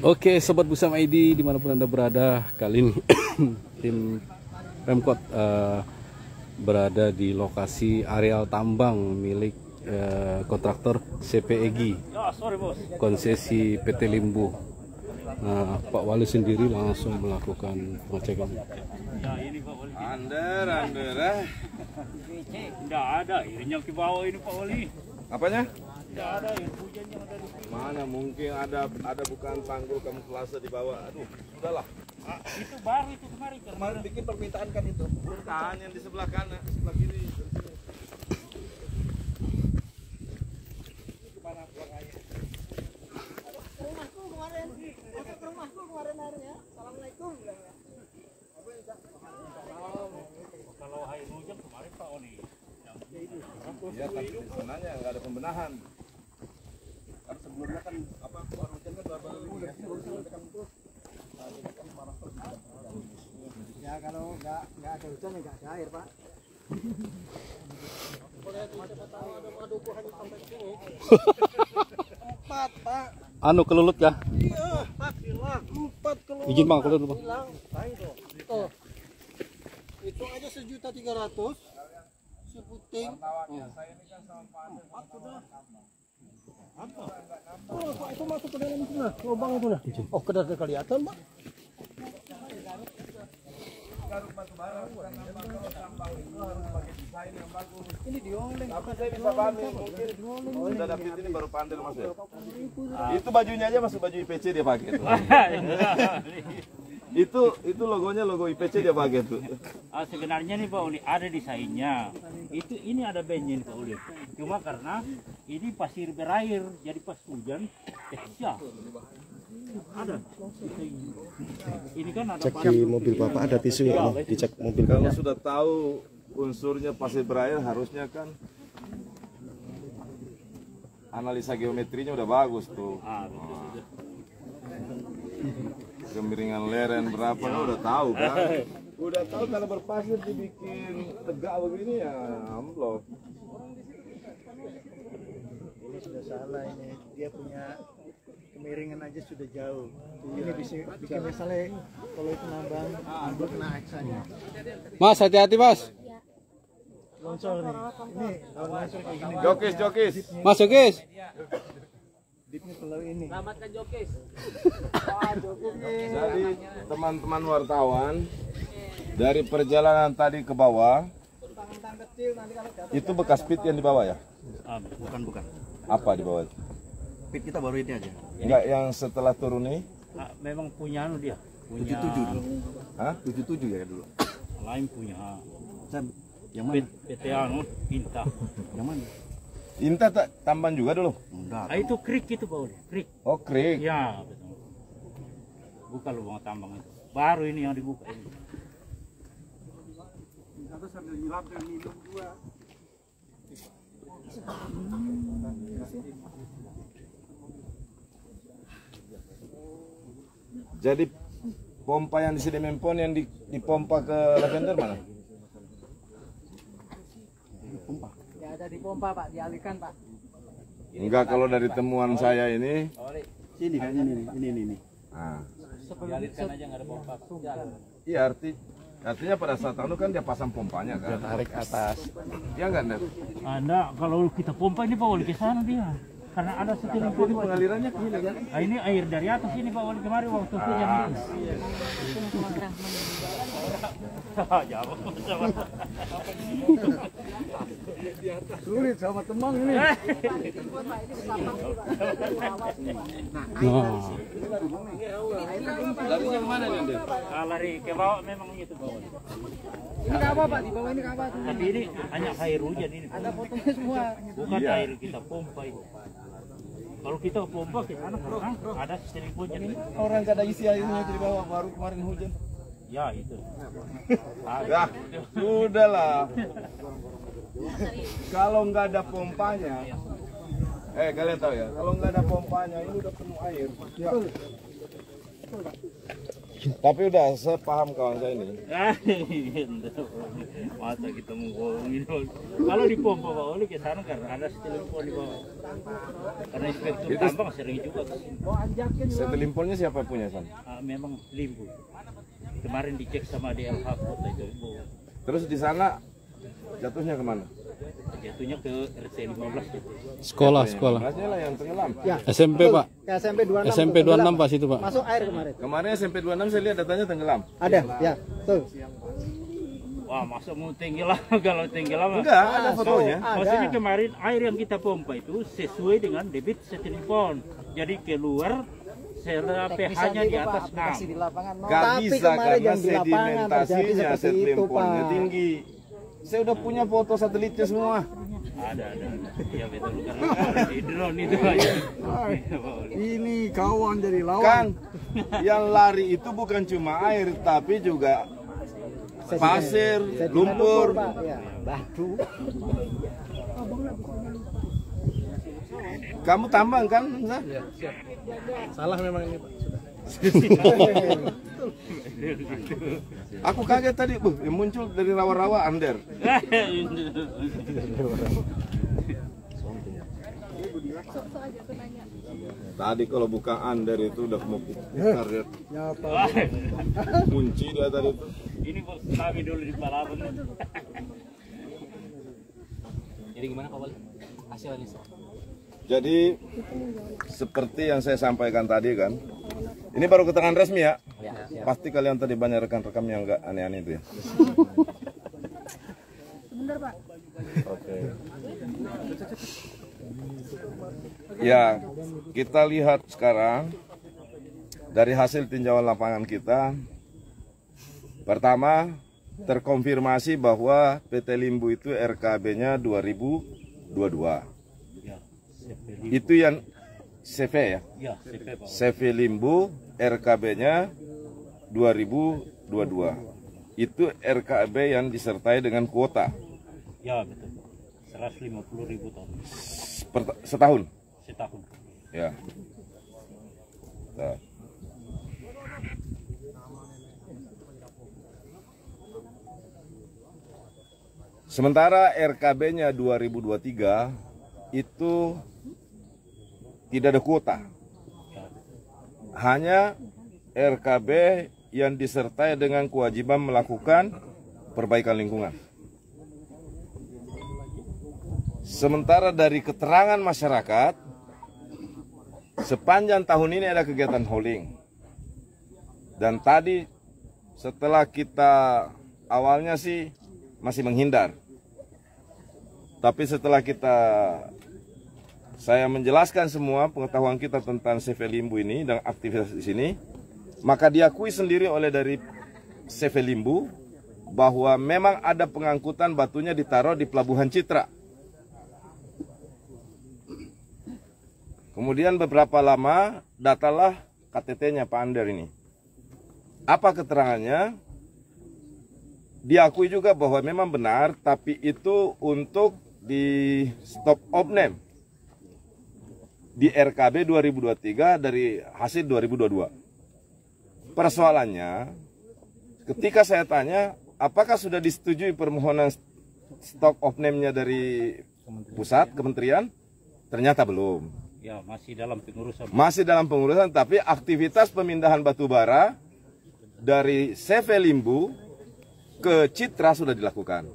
Oke, Sobat Busam ID dimanapun Anda berada, kali ini tim Pemkot berada di lokasi areal tambang milik kontraktor CPEG, konsesi PT Limbu. Nah, Pak Wali sendiri langsung melakukan pengecekan. Nah, ini Pak Wali. Tidak ada airnya ke bawah ini Pak Wali. Apanya? Tidak ada air hujan yang ada di sini. Mana mungkin ada bukan tanggul kamuflase di bawah. Aduh, sudahlah. Itu baru itu kemarin. Kemarin bikin permintaan kan itu. Permintaan yang di sebelah kanan, sebelah kiri. Rumahku kemarin airnya. Assalamualaikum. Kalau air hujan kemarin Pak Wali. Ya, tapi sebenarnya nggak ada pembenahan. Karena sebelumnya kan hujan kan baru ini. Ya kalau nggak ada hujan ya nggak ada air Pak. Empat Pak. Anu kelulut ya? Iya, Pak hilang. 4 kelulut. Izin Bang, kelulut Bang. Hilang. Tuh. Itu aja 1.300.000. Seputing. Oh, Pak, itu masuk ke dalam sana. Lubang itu lah. Oh, kedar kelihatan, Pak. Ini dioleng. Tapi saya bisa pahami mungkin sudah David ini baru pandai Mas ya. Itu bajunya aja masuk baju IPC dia pakai tuh. itu logonya logo IPC dia pakai tuh. Sebenarnya nih Pak Uli ada desainnya. Ini ada bandnya nih Pak Uli. Cuma karena ini pasir berair, jadi pas hujan pecah. Ada. Ini kan ada. Cek di mobil Bapak ada tisu ya, dicek mobil Kalau Bapak. sudah tahu unsurnya pasir berair harusnya kan analisa geometrinya udah bagus tuh. Kemiringan lereng berapa kan udah tahu kan. Udah tahu kalau berpasir dibikin tegak begini ya amplop. Ini sudah salah ini. Dia punya kemiringan aja sudah jauh. Ini bisa bikin misalnya kalau itu nambang, ambil kena aksanya. Mas, hati-hati Mas. Longsor nih. Ini kalau longsor kayak gini. Jokis. Mas Jokis. Dipnya kalau ini. Selamatkan Jokis. Jadi teman-teman wartawan dari perjalanan tadi ke bawah itu bekas pit yang di bawah ya? Bukan. Apa di bawah? Pit kita baru ini aja. Enggak yang setelah turun nih? Memang punya anu dia. Punya 77 dulu. Hah? 77 ya dulu. lain punya. Yang mana? PT anu Inta. Yang mana? Inta tamban juga dulu? Enggak. Itu krik itu Pak Uli. Krik. Oh, krik. Ya, betul. Bukan lubang tambang itu. Baru ini yang dibuka ini. Jadi pompa yang di Sedemempon yang dipompa ke Lavender mana? Pompa. Ya ada di pompa Pak, dialihkan Pak. Enggak, kalau dari temuan saya ini. Sini kayaknya ini. Nah. Dialirkan aja nggak ada pompa. Iya, artinya pada saat itu kan dia pasang pompanya kan. Tarik atas. Iya enggak, Nek? Enggak, kalau kita pompa ini Pak Wali ke sana dia. Karena ada setiap Ini pengalirannya ke sini kan? ini air dari atas ini Pak Wali kemarin waktu hujan itu. Sulit sama teman ini. Larinya kemana nih, Nek? Lari ke bawah memang itu Pak Wali. Ini apa Pak? Di bawah ini apa? Tapi ini hanya air hujan ini. Ada fotonya semua. Bukan air kita pompa itu. Kalau kita pompa ke sana karena ada sistem hujan ini. Orang gak ada isi airnya di bawah baru kemarin hujan. Ya itu. Ya, sudahlah. Kalau nggak ada pompanya, kalian tahu ya, kalau nggak ada pompanya ini udah penuh air. Ya. Tapi udah sepaham kawan saya ini. Masa kita mau bohongin. Kalau di pompa Pak Oli ke sana karena ada telepon di bawah. Karena inspektur tambang sering juga ke sini. Setelimponnya siapa punya San? Memang limbu. Kemarin dicek sama DLH Kota itu. Terus di sana jatuhnya kemana? Jatuhnya ke RT 15 gitu. Sekolah. Masnya lah yang tenggelam. Ya, SMP Pak. ke SMP 26. SMP 26 Pak situ Pak. Masuk air kemarin. Kemarin SMP 26 saya lihat datanya tenggelam. Ada, ya. Tuh. Wah, masa mau tenggelam kalau tenggelam? Enggak, ada fotonya. Maksudnya kemarin air yang kita pompa itu sesuai dengan debit setelepon. Jadi keluar sela pH-nya di atas 6. Di lapangan. Gak Tapi bisa kemarin karena yang di lapangan terjadi sedimentasinya seperti itu, setelimponnya Pak. tinggi. Saya udah punya foto satelitnya semua. Ada. Iya betul karena di drone itu aja. Ini kawan jadi lawan. Kan yang lari itu bukan cuma air tapi juga pasir, lumpur. Pak. Ya, batu. Kamu tambang kan? Nah? Salah memang ini, Pak. Aku kaget tadi, yang muncul dari rawa-rawa Ander. Tadi kalau bukan Ander itu udah mau putar ya. Kunci dia tadi itu. Ini bos kami dulu di Palawan. Jadi gimana Pak Wali? Hasilnya? Jadi seperti yang saya sampaikan tadi kan, ini baru keterangan resmi ya. Pasti kalian tadi banyak rekan-rekan yang nggak aneh-aneh itu ya. Bener Pak. Oke. Ya, kita lihat sekarang dari hasil tinjauan lapangan kita. Pertama, terkonfirmasi bahwa PT Limbu itu RKB-nya 2022. Itu yang CV ya? Ya, CP Pak. CV Limbu RKB-nya 2022. Itu RKB yang disertai dengan kuota. Ya betul. 150.000 ton Setahun. setahun. Ya. Nah. Sementara RKB-nya 2023 itu tidak ada kuota. Hanya RKB yang disertai dengan kewajiban melakukan perbaikan lingkungan. Sementara dari keterangan masyarakat, sepanjang tahun ini ada kegiatan hauling. Dan tadi setelah kita awalnya sih masih menghindar. Tapi setelah saya menjelaskan semua pengetahuan kita tentang CV Limbu ini dan aktivitas di sini, maka diakui sendiri oleh dari CV Limbu bahwa memang ada pengangkutan batunya ditaruh di Pelabuhan Citra. Kemudian beberapa lama datalah KTT-nya Pak Ander ini. Apa keterangannya? Diakui juga bahwa memang benar, tapi itu untuk di stop of name di RKB 2023 dari hasil 2022. Persoalannya, ketika saya tanya, apakah sudah disetujui permohonan stop of name-nya dari pusat kementerian? Ternyata belum. Ya, masih dalam pengurusan. Masih dalam pengurusan, tapi aktivitas pemindahan batu bara dari CV Limbu ke Citra sudah dilakukan.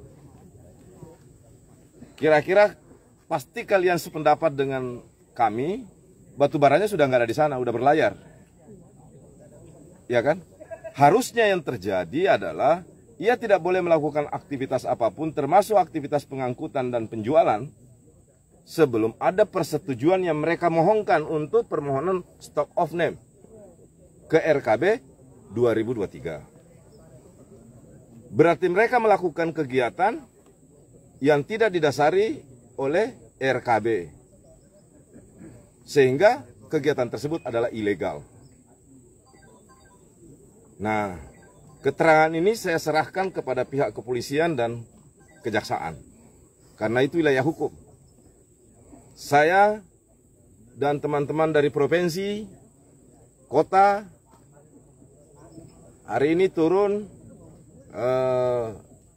Kira-kira pasti kalian sependapat dengan kami, batu baranya sudah nggak ada di sana, udah berlayar. Ya kan? Harusnya yang terjadi adalah ia tidak boleh melakukan aktivitas apapun, termasuk aktivitas pengangkutan dan penjualan, sebelum ada persetujuan yang mereka mohonkan untuk permohonan stop of name ke RKB 2023. Berarti mereka melakukan kegiatan yang tidak didasari oleh RKB. Sehingga kegiatan tersebut adalah ilegal. Nah, keterangan ini saya serahkan kepada pihak kepolisian dan kejaksaan. Karena itu wilayah hukum. Saya dan teman-teman dari provinsi, kota, Hari ini turun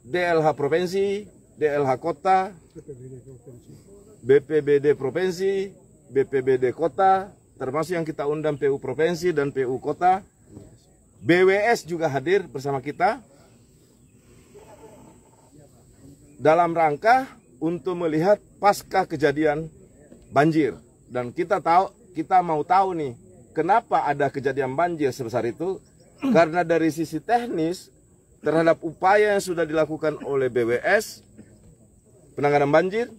DLH Provinsi, DLH Kota, BPBD Provinsi, BPBD Kota, termasuk yang kita undang PU Provinsi dan PU Kota. BWS juga hadir bersama kita dalam rangka untuk melihat pasca kejadian banjir. Dan kita mau tahu nih, kenapa ada kejadian banjir sebesar itu? Karena dari sisi teknis terhadap upaya yang sudah dilakukan oleh BWS penanganan banjir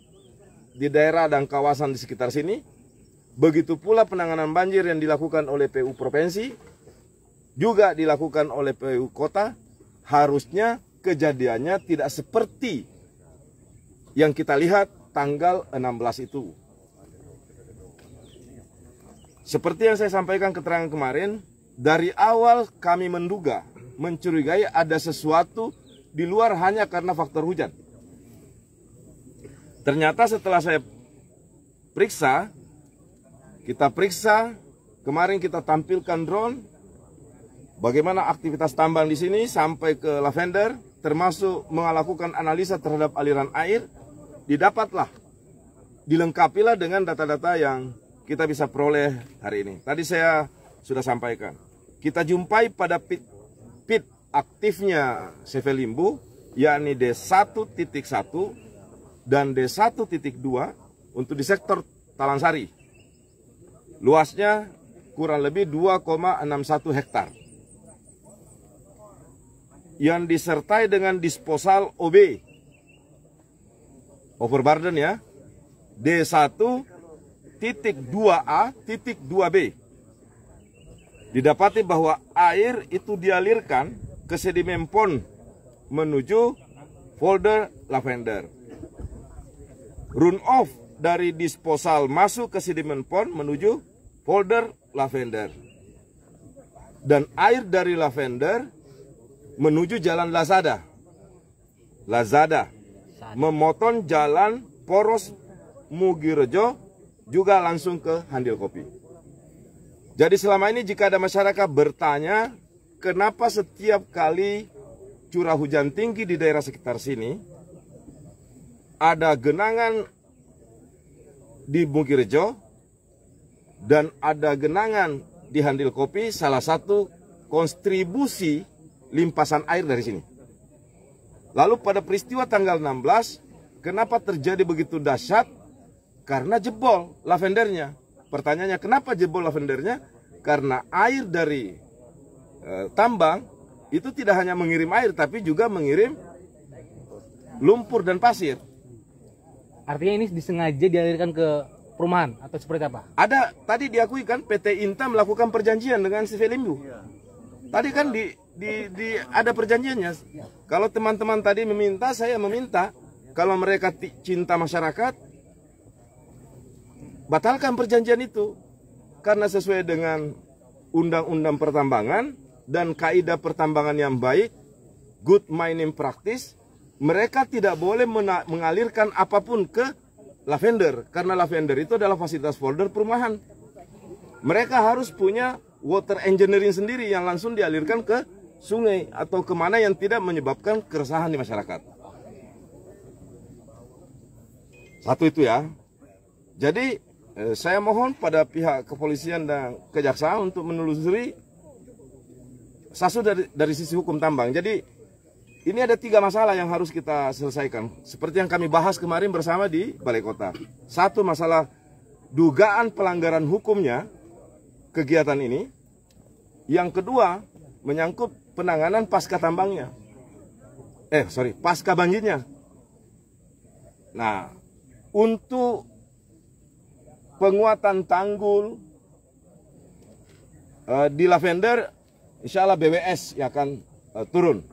di daerah dan kawasan di sekitar sini, begitu pula penanganan banjir yang dilakukan oleh PU Provinsi, juga dilakukan oleh PU Kota, harusnya kejadiannya tidak seperti yang kita lihat tanggal 16 itu. Seperti yang saya sampaikan keterangan kemarin, dari awal kami menduga, mencurigai ada sesuatu di luar hanya karena faktor hujan. Ternyata setelah saya periksa, kemarin kita tampilkan drone, bagaimana aktivitas tambang di sini sampai ke Lavender, termasuk melakukan analisa terhadap aliran air, dilengkapilah dengan data-data yang kita bisa peroleh hari ini. Tadi saya sudah sampaikan, kita jumpai pada pit aktifnya CV Limbu, yakni D1.1 dan D1.2 untuk di sektor Talansari. Luasnya kurang lebih 2,61 hektar. Yang disertai dengan disposal OB, overburden ya, D1.2A.2B. Didapati bahwa air itu dialirkan ke sedimen pond menuju folder Lavender. Run off dari disposal masuk ke sedimen pond menuju folder Lavender. Dan air dari Lavender menuju jalan Lazada, memotong jalan poros Mugirejo, juga langsung ke Handil Kopi. Jadi selama ini jika ada masyarakat bertanya, kenapa setiap kali curah hujan tinggi di daerah sekitar sini, ada genangan di Mugirejo dan ada genangan di Handil Kopi, salah satu kontribusi limpasan air dari sini. Lalu pada peristiwa tanggal 16, kenapa terjadi begitu dahsyat? Karena jebol lavendernya. Pertanyaannya, kenapa jebol lavendernya? Karena air dari tambang itu tidak hanya mengirim air, tapi juga mengirim lumpur dan pasir. Artinya ini disengaja dialirkan ke perumahan atau seperti apa? Ada, tadi diakui kan PT Inta melakukan perjanjian dengan CV Limbu. Tadi kan ada perjanjiannya. Kalau teman-teman tadi meminta, saya meminta, kalau mereka cinta masyarakat, batalkan perjanjian itu. Karena sesuai dengan undang-undang pertambangan dan kaidah pertambangan yang baik, good mining practice, mereka tidak boleh mengalirkan apapun ke Lavender. Karena Lavender itu adalah fasilitas folder perumahan. Mereka harus punya water engineering sendiri yang langsung dialirkan ke sungai atau kemana yang tidak menyebabkan keresahan di masyarakat. Satu itu ya. Jadi saya mohon pada pihak kepolisian dan kejaksaan untuk menelusuri satu dari sisi hukum tambang. Jadi ini ada 3 masalah yang harus kita selesaikan. Seperti yang kami bahas kemarin bersama di Balai Kota. Satu, masalah dugaan pelanggaran hukumnya kegiatan ini. Yang kedua, menyangkut penanganan pasca tambangnya. Pasca banjirnya. Nah, untuk penguatan tanggul di Lavender, insya Allah BWS yang akan turun.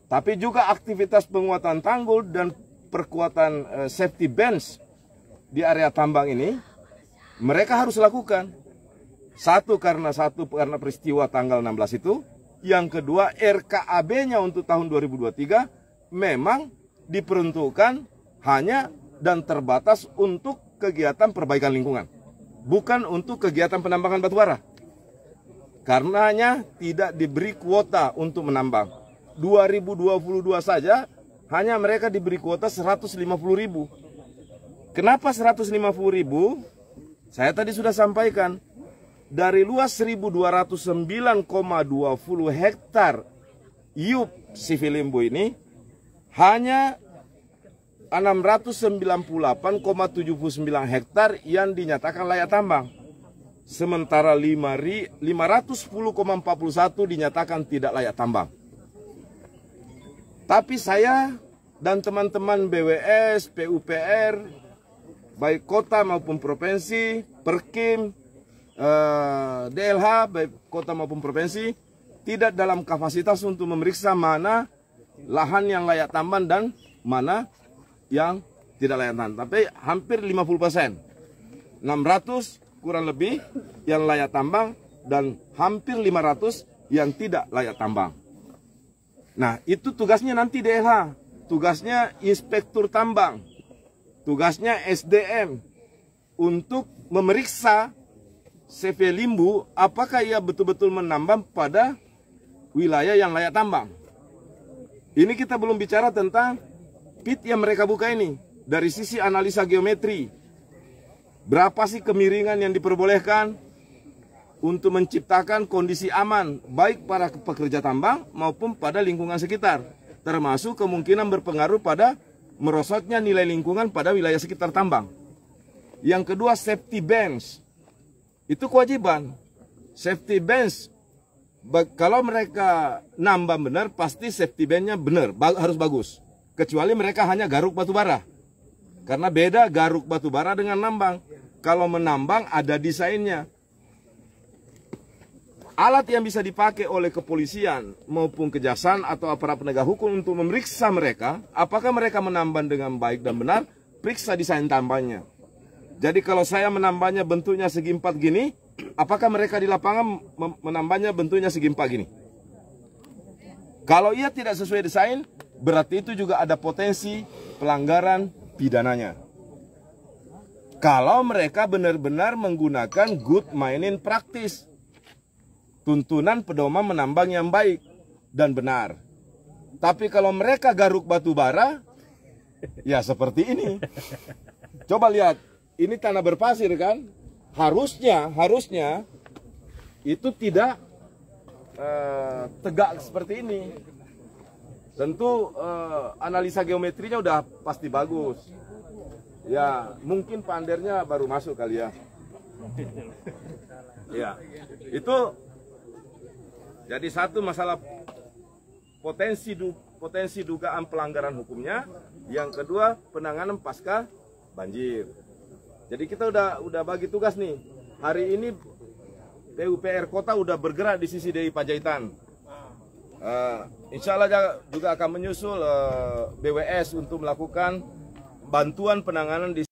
Tapi juga aktivitas penguatan tanggul dan perkuatan safety bench di area tambang ini, mereka harus lakukan. Satu karena peristiwa tanggal 16 itu. Yang kedua, RKAB-nya untuk tahun 2023 memang diperuntukkan hanya dan terbatas untuk kegiatan perbaikan lingkungan, bukan untuk kegiatan penambangan batubara. Karenanya tidak diberi kuota untuk menambang. 2022 saja hanya mereka diberi kuota 150.000. Kenapa 150.000? Saya tadi sudah sampaikan. Dari luas 1.209,20 hektar IUP Sifilimbu ini, hanya 698,79 hektar yang dinyatakan layak tambang. Sementara 510,41 dinyatakan tidak layak tambang. Tapi saya dan teman-teman BWS, PUPR, baik kota maupun provinsi, Perkim, DLH, baik kota maupun provinsi, tidak dalam kapasitas untuk memeriksa mana lahan yang layak tambang dan mana yang tidak layak tambang. Tapi hampir 50%, 600 kurang lebih yang layak tambang dan hampir 500 yang tidak layak tambang. Nah, itu tugasnya nanti DLH, tugasnya inspektur tambang, tugasnya SDM untuk memeriksa Sifilimbu apakah ia betul-betul menambang pada wilayah yang layak tambang. Ini kita belum bicara tentang pit yang mereka buka ini dari sisi analisa geometri. Berapa sih kemiringan yang diperbolehkan untuk menciptakan kondisi aman baik para pekerja tambang maupun pada lingkungan sekitar, termasuk kemungkinan berpengaruh pada merosotnya nilai lingkungan pada wilayah sekitar tambang. Yang kedua, safety bench. Itu kewajiban. Safety bench, kalau mereka nambang benar, pasti safety bench-nya benar, harus bagus. Kecuali mereka hanya garuk batu bara. Karena beda garuk batu bara dengan nambang. Kalau menambang ada desainnya. Alat yang bisa dipakai oleh kepolisian maupun kejaksaan atau aparat penegak hukum untuk memeriksa mereka, apakah mereka menambang dengan baik dan benar, periksa desain tambangnya. Jadi kalau saya menambahnya bentuknya segi empat gini, apakah mereka di lapangan menambahnya bentuknya segi empat gini? Kalau ia tidak sesuai desain, berarti itu juga ada potensi pelanggaran pidananya. Kalau mereka benar-benar menggunakan good mining practice, tuntunan pedoman menambang yang baik dan benar. Tapi kalau mereka garuk batu bara, ya seperti ini. Coba lihat. Ini tanah berpasir kan, harusnya itu tidak tegak seperti ini. Tentu analisa geometrinya udah pasti bagus. Ya mungkin pandernya baru masuk kali ya. Ya itu jadi satu masalah potensi dugaan pelanggaran hukumnya. Yang kedua, penanganan pasca banjir. Jadi kita udah bagi tugas nih. Hari ini PUPR Kota udah bergerak di sisi DI Panjaitan. Insya Allah juga akan menyusul BWS untuk melakukan bantuan penanganan di